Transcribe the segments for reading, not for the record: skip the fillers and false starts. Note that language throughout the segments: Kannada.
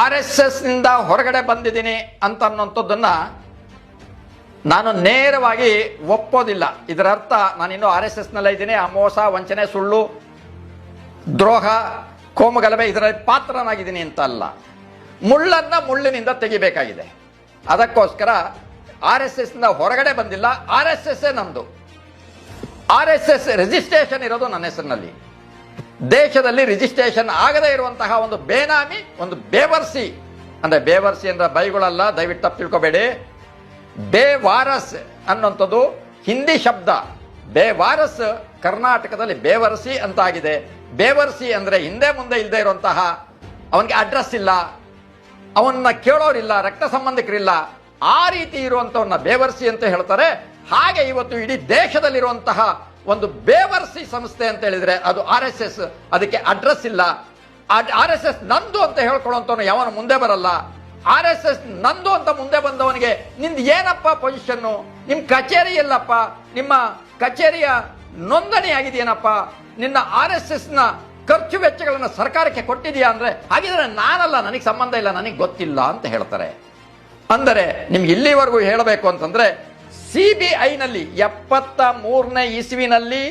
RSS ನಿಂದ ಹೊರಗಡೆ ಬಂದಿದ್ದೀನಿ ಅಂತ ಅನ್ನೋಂಥದ್ದನ್ನ ನಾನು ನೇರವಾಗಿ ಒಪ್ಪೋದಿಲ್ಲ. ಇದರ ಅರ್ಥ ನಾನಿನ್ನೂ RSS ನಲ್ಲೇ ಇದ್ದೀನಿ, ಆ ಮೋಸ, ವಂಚನೆ, ಸುಳ್ಳು, ದ್ರೋಹ, ಕೋಮುಗಲಭೆ ಇದರಲ್ಲಿ ಪಾತ್ರನಾಗಿದ್ದೀನಿ ಅಂತ ಅಲ್ಲ. ಮುಳ್ಳನ್ನ ಮುಳ್ಳಿನಿಂದ ತೆಗಿಬೇಕಾಗಿದೆ. ಅದಕ್ಕೋಸ್ಕರ RSS ನಿಂದ ಹೊರಗಡೆ ಬಂದಿಲ್ಲ. RSS ನಮ್ದು. RSS ರಿಜಿಸ್ಟ್ರೇಷನ್ ಇರೋದು ನನ್ನ ಹೆಸರಿನಲ್ಲಿ. ದೇಶದಲ್ಲಿ ರಿಜಿಸ್ಟ್ರೇಷನ್ ಆಗದೇ ಇರುವಂತಹ ಒಂದು ಬೇನಾಮಿ, ಒಂದು ಬೇವರ್ಸಿ, ಅಂದ್ರೆ ಬೇವರ್ಸಿ ಅಂದ್ರೆ ಬೈಗಳಲ್ಲ, ದಯವಿಟ್ಟು ತಪ್ಪು ತಿಳ್ಕೊಬೇಡಿ. ಬೇವಾರಸ್ ಅನ್ನುವಂಥದ್ದು ಹಿಂದಿ ಶಬ್ದ. ಬೇವಾರಸ್ ಕರ್ನಾಟಕದಲ್ಲಿ ಬೇವರ್ಸಿ ಅಂತ ಆಗಿದೆ. ಬೇವರ್ಸಿ ಅಂದ್ರೆ ಹಿಂದೆ ಮುಂದೆ ಇಲ್ಲದೆ ಇರುವಂತಹ, ಅವನಿಗೆ ಅಡ್ರೆಸ್ ಇಲ್ಲ, ಅವನ್ನ ಕೇಳೋರಿಲ್ಲ, ರಕ್ತ ಸಂಬಂಧಿಕರಿಲ್ಲ, ಆ ರೀತಿ ಇರುವಂತವನ್ನ ಬೇವರ್ಸಿ ಅಂತ ಹೇಳ್ತಾರೆ. ಹಾಗೆ ಇವತ್ತು ಇಡೀ ದೇಶದಲ್ಲಿರುವಂತಹ ಒಂದು ಬೇವರ್ಸಿ ಸಂಸ್ಥೆ ಅಂತ ಹೇಳಿದ್ರೆ ಅದು RSS. ಅದಕ್ಕೆ ಅಡ್ರೆಸ್ ಇಲ್ಲ. RSS ನಂದು ಅಂತ ಹೇಳ್ಕೊಳ್ಳುವಂತವನು ಯಾವನು ಮುಂದೆ ಬರಲ್ಲ. RSS ನಂದು ಅಂತ ಮುಂದೆ ಬಂದವನಿಗೆ ನಿಂದು ಏನಪ್ಪ ಪೊಸಿಷನ್ನು, ನಿಮ್ ಕಚೇರಿ ಎಲ್ಲಪ್ಪ, ನಿಮ್ಮ ಕಚೇರಿಯ ನೋಂದಣಿ ಆಗಿದೆಯೇನಪ್ಪ, ನಿನ್ನ RSS ನ ಖರ್ಚು ವೆಚ್ಚಗಳನ್ನು ಸರ್ಕಾರಕ್ಕೆ ಕೊಟ್ಟಿದೆಯಾ ಅಂದ್ರೆ ಹಾಗಿದ್ರೆ ನಾನಲ್ಲ, ನನಗೆ ಸಂಬಂಧ ಇಲ್ಲ, ನನಗೆ ಗೊತ್ತಿಲ್ಲ ಅಂತ ಹೇಳ್ತಾರೆ. ಅಂದರೆ ನಿಮ್ಗೆ ಇಲ್ಲಿವರೆಗೂ ಹೇಳಬೇಕು ಅಂತಂದ್ರೆ CBI ನಲ್ಲಿ 73ನೇ ಇಸ್ವಿನಲ್ಲಿ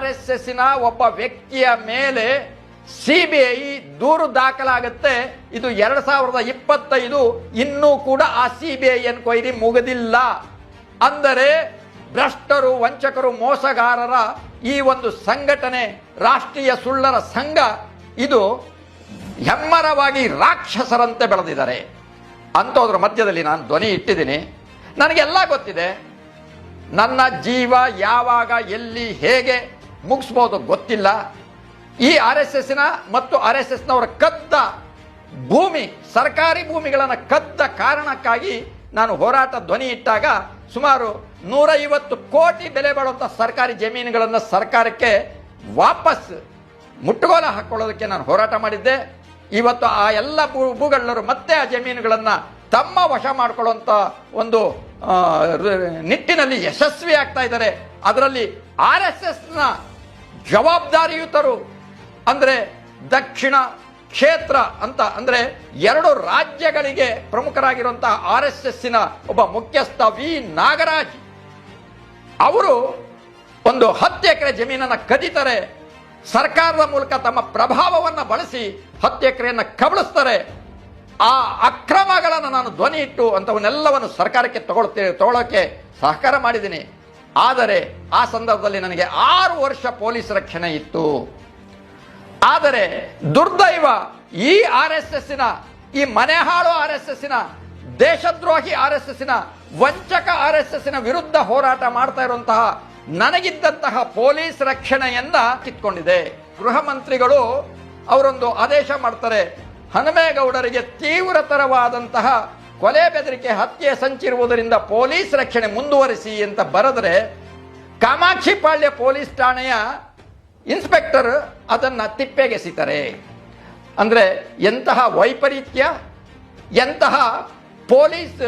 RSS ನ ಒಬ್ಬ ವ್ಯಕ್ತಿಯ ಮೇಲೆ CBI ದೂರು ದಾಖಲಾಗುತ್ತೆ. ಇದು 2025, ಇನ್ನೂ ಕೂಡ ಆ CBI ಎನ್ಕ್ವೈರಿ ಮುಗಿದಿಲ್ಲ. ಅಂದರೆ ಭ್ರಷ್ಟರು, ವಂಚಕರು, ಮೋಸಗಾರರ ಈ ಒಂದು ಸಂಘಟನೆ, ರಾಷ್ಟ್ರೀಯ ಸುಳ್ಳರ ಸಂಘ, ಇದು ಹೆಮ್ಮರವಾಗಿ ರಾಕ್ಷಸರಂತೆ ಬೆಳೆದಿದ್ದಾರೆ. ಅಂಥದ್ರ ಮಧ್ಯದಲ್ಲಿ ನಾನು ಧ್ವನಿ ಇಟ್ಟಿದ್ದೀನಿ. ನನಗೆಲ್ಲ ಗೊತ್ತಿದೆ. ನನ್ನ ಜೀವ ಯಾವಾಗ, ಎಲ್ಲಿ, ಹೇಗೆ ಮುಗಿಸ್ಬೋದು ಗೊತ್ತಿಲ್ಲ. ಈ RSS ನ ಮತ್ತು RSS ನವರ ಕದ್ದ ಭೂಮಿ, ಸರ್ಕಾರಿ ಭೂಮಿಗಳನ್ನು ಕದ್ದ ಕಾರಣಕ್ಕಾಗಿ ನಾನು ಹೋರಾಟ ಧ್ವನಿ ಇಟ್ಟಾಗ ಸುಮಾರು 150 ಕೋಟಿ ಬೆಲೆ ಬಾಳುವಂತಹ ಸರ್ಕಾರಿ ಜಮೀನುಗಳನ್ನು ಸರ್ಕಾರಕ್ಕೆ ವಾಪಸ್ ಮುಟ್ಟುಗೋಲ ಹಾಕೊಳ್ಳೋದಕ್ಕೆ ನಾನು ಹೋರಾಟ ಮಾಡಿದ್ದೆ. ಇವತ್ತು ಆ ಎಲ್ಲ ಭೂಗಳ್ಳರು ಮತ್ತೆ ಆ ಜಮೀನುಗಳನ್ನ ತಮ್ಮ ವಶ ಮಾಡಿಕೊಳ್ಳುವಂತ ಒಂದು ನಿಟ್ಟಿನಲ್ಲಿ ಯಶಸ್ವಿ ಆಗ್ತಾ ಇದ್ದಾರೆ. ಅದರಲ್ಲಿ RSS ನ ಜವಾಬ್ದಾರಿಯುತರು ಅಂದ್ರೆ ದಕ್ಷಿಣ ಕ್ಷೇತ್ರ ಅಂತ, ಅಂದ್ರೆ 2 ರಾಜ್ಯಗಳಿಗೆ ಪ್ರಮುಖರಾಗಿರುವಂತಹ RSS ನ ಒಬ್ಬ ಮುಖ್ಯಸ್ಥ ವಿ ನಾಗರಾಜ್ ಅವರು ಒಂದು 10 ಎಕರೆ ಜಮೀನನ್ನ ಕದೀತಾರೆ. ಸರ್ಕಾರದ ಮೂಲಕ ತಮ್ಮ ಪ್ರಭಾವವನ್ನು ಬಳಸಿ 10 ಎಕರೆಯನ್ನು ಕಬಳಿಸ್ತಾರೆ. ಆ ಅಕ್ರಮಗಳನ್ನು ನಾನು ಧ್ವನಿ ಇಟ್ಟು ಅಂತವನ್ನೆಲ್ಲವನ್ನು ಸರ್ಕಾರಕ್ಕೆ ತಗೊಳ್ಳೋಕೆ ಸಹಕಾರ ಮಾಡಿದ್ದೀನಿ. ಆದರೆ ಆ ಸಂದರ್ಭದಲ್ಲಿ ನನಗೆ 6 ವರ್ಷ ಪೊಲೀಸ್ ರಕ್ಷಣೆ ಇತ್ತು. ಆದರೆ ದುರ್ದೈವ, ಈ RSS ನ, ಈ ಮನೆಹಾಳು RSS ನ, ದೇಶದ್ರೋಹಿ RSS ನ, ವಂಚಕ RSS ನ ವಿರುದ್ಧ ಹೋರಾಟ ಮಾಡ್ತಾ ಇರುವಂತಹ ನನಗಿದ್ದಂತಹ ಪೊಲೀಸ್ ರಕ್ಷಣೆಯನ್ನ ಕಿತ್ಕೊಂಡಿದೆ. ಗೃಹ ಮಂತ್ರಿಗಳು ಅವರೊಂದು ಆದೇಶ ಮಾಡ್ತಾರೆ, ಹನುಮೇಗೌಡರಿಗೆ ತೀವ್ರತರವಾದಂತಹ ಕೊಲೆ ಬೆದರಿಕೆ, ಹತ್ಯೆ ಸಂಚಿರುವುದರಿಂದ ಪೊಲೀಸ್ ರಕ್ಷಣೆ ಮುಂದುವರಿಸಿ ಅಂತ ಬರೆದ್ರೆ ಕಾಮಾಕ್ಷಿಪಾಳ್ಯ ಪೊಲೀಸ್ ಠಾಣೆಯ ಇನ್ಸ್ಪೆಕ್ಟರ್ ಅದನ್ನ ತಿಪ್ಪೆಗೆಸಿತಾರೆ. ಅಂದ್ರೆ ಎಂತಹ ವೈಪರೀತ್ಯ, ಎಂತಹ ಪೊಲೀಸ್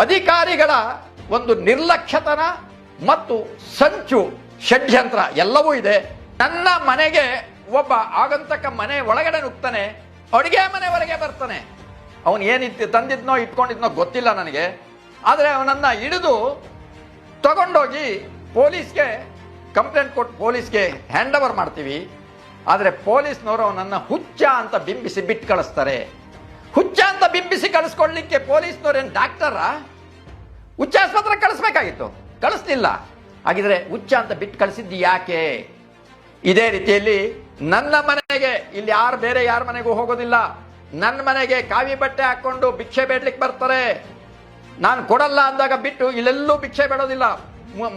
ಅಧಿಕಾರಿಗಳ ಒಂದು ನಿರ್ಲಕ್ಷ್ಯತನ ಮತ್ತು ಸಂಚು, ಷಡ್ಯಂತ್ರ ಎಲ್ಲವೂ ಇದೆ. ನನ್ನ ಮನೆಗೆ ಒಬ್ಬ ಆಗಂತಕ ಮನೆ ಒಳಗಡೆ ನುಗ್ತಾನೆ, ಅಡುಗೆ ಮನೆವರೆಗೆ ಬರ್ತಾನೆ. ಅವನು ಏನಿತ್ತು ತಂದಿದ್ನೋ ಇಟ್ಕೊಂಡಿದ್ನೋ ಗೊತ್ತಿಲ್ಲ ನನಗೆ. ಆದರೆ ಅವನನ್ನ ಹಿಡಿದು ತಗೊಂಡೋಗಿ ಪೊಲೀಸ್ಗೆ ಕಂಪ್ಲೇಂಟ್ ಕೊಟ್ಟು ಪೊಲೀಸ್ಗೆ ಹ್ಯಾಂಡ್ ಓವರ್ ಮಾಡ್ತೀವಿ. ಆದರೆ ಪೊಲೀಸ್ನವರು ಅವನನ್ನ ಹುಚ್ಚ ಅಂತ ಬಿಂಬಿಸಿ ಬಿಟ್ಟು ಕಳಿಸ್ತಾರೆ. ಹುಚ್ಚ ಅಂತ ಬಿಂಬಿಸಿ ಕಳಿಸ್ಕೊಡ್ಲಿಕ್ಕೆ ಪೊಲೀಸ್ನವ್ರೇನು ಡಾಕ್ಟರಾ? ಹುಚ್ಚ ಆಸ್ಪತ್ರೆ ಕಳಿಸ್ಬೇಕಾಗಿತ್ತು, ಕಳಿಸ್ಲಿಲ್ಲ. ಹಾಗಿದ್ರೆ ಹುಚ್ಚ ಅಂತ ಬಿಟ್ಟು ಕಳಿಸಿದ್ದು ಯಾಕೆ? ಇದೇ ರೀತಿಯಲ್ಲಿ ನನ್ನ ಮನೆಗೆ, ಇಲ್ಲಿ ಬೇರೆ ಯಾರ ಮನೆಗೂ ಹೋಗೋದಿಲ್ಲ, ನನ್ನ ಮನೆಗೆ ಕಾವಿ ಬಟ್ಟೆ ಹಾಕೊಂಡು ಭಿಕ್ಷೆ ಬೇಡ್ಲಿಕ್ಕೆ ಬರ್ತಾರೆ. ನಾನು ಕೊಡಲ್ಲ ಅಂದಾಗ ಬಿಟ್ಟು ಇಲ್ಲೆಲ್ಲೂ ಭಿಕ್ಷೆ ಬೇಡೋದಿಲ್ಲ.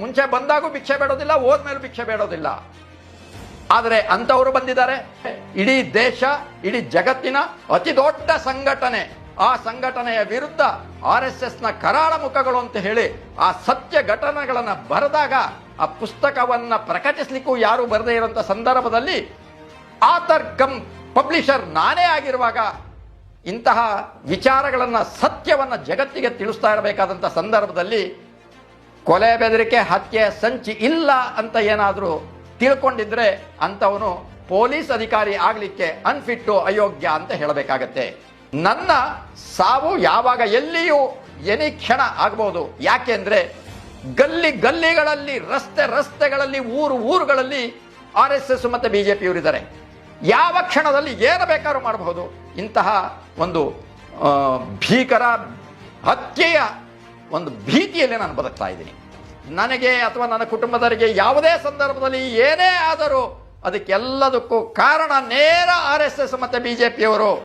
ಮುಂಚೆ ಬಂದಾಗೂ ಭಿಕ್ಷೆ ಬೇಡೋದಿಲ್ಲ, ಹೋದ್ಮೇಲೂ ಭಿಕ್ಷೆ ಬೇಡೋದಿಲ್ಲ. ಆದರೆ ಅಂತವರು ಬಂದಿದ್ದಾರೆ. ಇಡೀ ದೇಶ, ಇಡೀ ಜಗತ್ತಿನ ಅತಿ ದೊಡ್ಡ ಸಂಘಟನೆ, ಆ ಸಂಘಟನೆಯ ವಿರುದ್ಧ RSS ನ ಕರಾಳ ಮುಖಗಳು ಅಂತ ಹೇಳಿ ಆ ಸತ್ಯ ಘಟನೆಗಳನ್ನ ಬರೆದಾಗ, ಆ ಪುಸ್ತಕವನ್ನ ಪ್ರಕಟಿಸಲಿಕ್ಕೂ ಯಾರು ಬರದೇ ಇರುವಂತ ಸಂದರ್ಭದಲ್ಲಿ ಆಥರ್ ಕಮ್ ಪಬ್ಲಿಷರ್ ನಾನೇ ಆಗಿರುವಾಗ ಇಂತಹ ವಿಚಾರಗಳನ್ನ, ಸತ್ಯವನ್ನ ಜಗತ್ತಿಗೆ ತಿಳಿಸ್ತಾ ಇರಬೇಕಾದಂತ ಸಂದರ್ಭದಲ್ಲಿ ಕೊಲೆ ಬೆದರಿಕೆ, ಹತ್ಯೆ ಸಂಚಿ ಇಲ್ಲ ಅಂತ ಏನಾದರೂ ತಿಳ್ಕೊಂಡಿದ್ರೆ ಅಂತವನು ಪೊಲೀಸ್ ಅಧಿಕಾರಿ ಆಗ್ಲಿಕ್ಕೆ ಅನ್ಫಿಟ್ಟು, ಅಯೋಗ್ಯ ಅಂತ ಹೇಳಬೇಕಾಗತ್ತೆ. ನನ್ನ ಸಾವು ಯಾವಾಗ ಎಲ್ಲಿಯೂ ಎನಿ ಕ್ಷಣ ಆಗಬಹುದು. ಯಾಕೆಂದ್ರೆ ಗಲ್ಲಿಗಳಲ್ಲಿ, ರಸ್ತೆಗಳಲ್ಲಿ, ಊರುಗಳಲ್ಲಿ RSS ಮತ್ತೆ ಬಿಜೆಪಿಯವರಿದ್ದಾರೆ. ಯಾವ ಕ್ಷಣದಲ್ಲಿ ಏನು ಬೇಕಾದ್ರೂ ಮಾಡಬಹುದು. ಇಂತಹ ಒಂದು ಭೀಕರ ಹತ್ಯೆಯ ಒಂದು ಭೀತಿಯಲ್ಲಿ ನಾನು ಬದುಕ್ತಾ ಇದ್ದೀನಿ. ನನಗೆ ಅಥವಾ ನನ್ನ ಕುಟುಂಬದವರಿಗೆ ಯಾವುದೇ ಸಂದರ್ಭದಲ್ಲಿ ಏನೇ ಆದರೂ ಅದಕ್ಕೆಲ್ಲದಕ್ಕೂ ಕಾರಣ ನೇರ RSS ಮತ್ತೆ ಬಿಜೆಪಿಯವರು.